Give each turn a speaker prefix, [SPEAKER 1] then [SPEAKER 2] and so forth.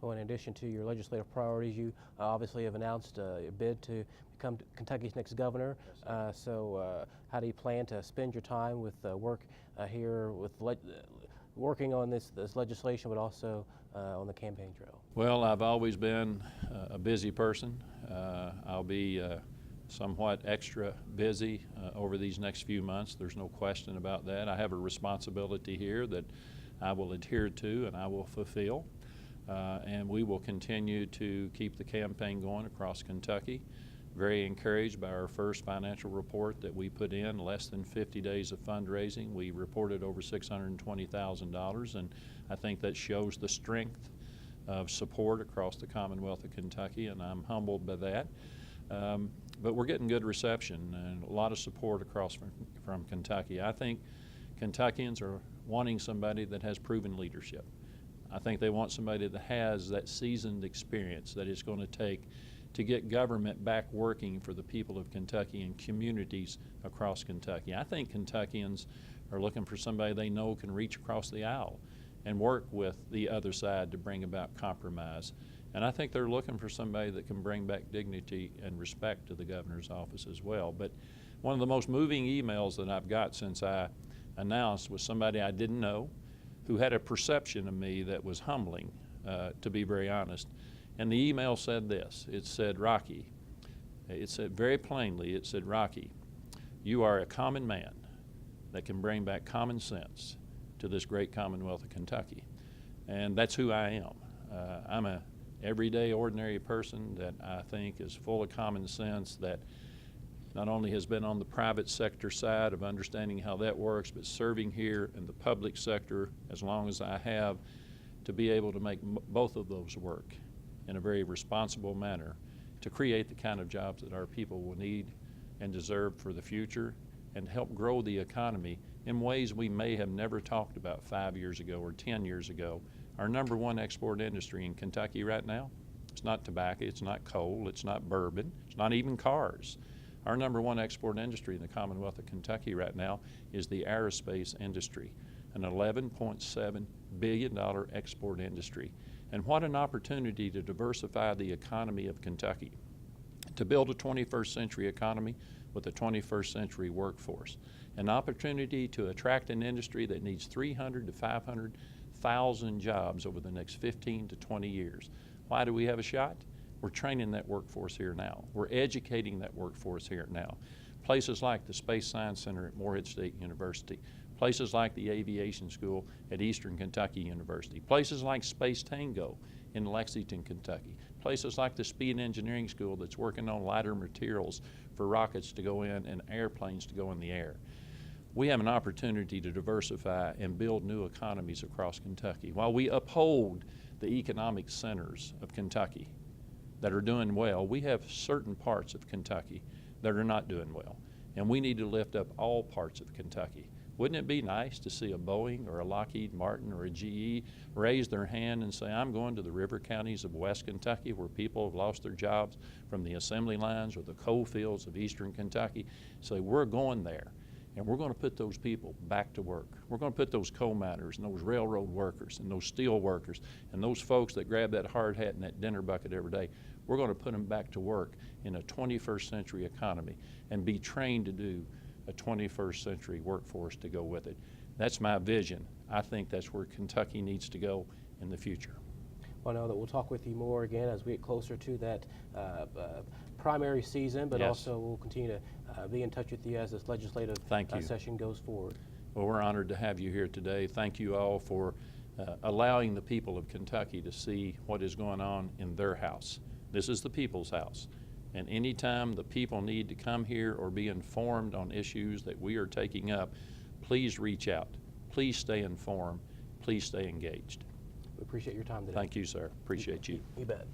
[SPEAKER 1] Well, in addition to your legislative priorities, you obviously have announced a bid to become Kentucky's next governor. So how do you plan to spend your time with work here with working on this legislation, but also on the campaign trail?
[SPEAKER 2] Well, I've always been a busy person. I'll be somewhat extra busy over these next few months. There's no question about that. I have a responsibility here that I will adhere to and I will fulfill. And we will continue to keep the campaign going across Kentucky. Very encouraged by our first financial report that we put in, less than 50 days of fundraising. We reported over $620,000, and I think that shows the strength of support across the Commonwealth of Kentucky, and I'm humbled by that. But we're getting good reception and a lot of support across from Kentucky. I think Kentuckians are wanting somebody that has proven leadership. I think they want somebody that has that seasoned experience that it's going to take to get government back working for the people of Kentucky and communities across Kentucky. I think Kentuckians are looking for somebody they know can reach across the aisle and work with the other side to bring about compromise. And I think they're looking for somebody that can bring back dignity and respect to the governor's office as well. But one of the most moving emails that I've got since I announced was somebody I didn't know who had a perception of me that was humbling, to be very honest. And the email said this. It said, Rocky, it said very plainly, it said, Rocky, you are a common man that can bring back common sense to this great Commonwealth of Kentucky. And that's who I am. I'm a everyday, ordinary person that I think is full of common sense, that not only has been on the private sector side of understanding how that works, but serving here in the public sector as long as I have, to be able to make both of those work in a very responsible manner to create the kind of jobs that our people will need and deserve for the future, and help grow the economy in ways we may have never talked about 5 years ago or 10 years ago. Our number one export industry in Kentucky right now, it's not tobacco, it's not coal, it's not bourbon, it's not even cars. Our number one export industry in the Commonwealth of Kentucky right now is the aerospace industry, an $11.7 billion export industry. And what an opportunity to diversify the economy of Kentucky, to build a 21st century economy with a 21st century workforce, an opportunity to attract an industry that needs 300 to 500,000 jobs over the next 15 to 20 years. Why do we have a shot? We're training that workforce here now. We're educating that workforce here now. Places like the Space Science Center at Morehead State University, places like the Aviation School at Eastern Kentucky University, places like Space Tango in Lexington, Kentucky, places like the Speed Engineering School that's working on lighter materials for rockets to go in and airplanes to go in the air. We have an opportunity to diversify and build new economies across Kentucky while we uphold the economic centers of Kentucky that are doing well. We have certain parts of Kentucky that are not doing well, and we need to lift up all parts of Kentucky. Wouldn't it be nice to see a Boeing or a Lockheed Martin or a GE raise their hand and say, I'm going to the river counties of West Kentucky where people have lost their jobs from the assembly lines or the coal fields of Eastern Kentucky, say we're going there and we're going to put those people back to work. We're going to put those coal miners and those railroad workers and those steel workers and those folks that grab that hard hat and that dinner bucket every day, we're going to put them back to work in a 21st century economy and be trained to do a 21st century workforce to go with it. That's my vision. I think that's where Kentucky needs to go in the future.
[SPEAKER 1] Well, I know that we'll talk with you more again as we get closer to that primary season, but
[SPEAKER 2] yes.
[SPEAKER 1] Also we'll continue to be in touch with you as this legislative session goes forward.
[SPEAKER 2] Well, we're honored to have you here today. Thank you all for allowing the people of Kentucky to see what is going on in their house. This is the people's house. And anytime the people need to come here or be informed on issues that we are taking up, please reach out. Please stay informed. Please stay engaged.
[SPEAKER 1] We appreciate your time today.
[SPEAKER 2] Thank you, sir. Appreciate you.
[SPEAKER 1] You bet.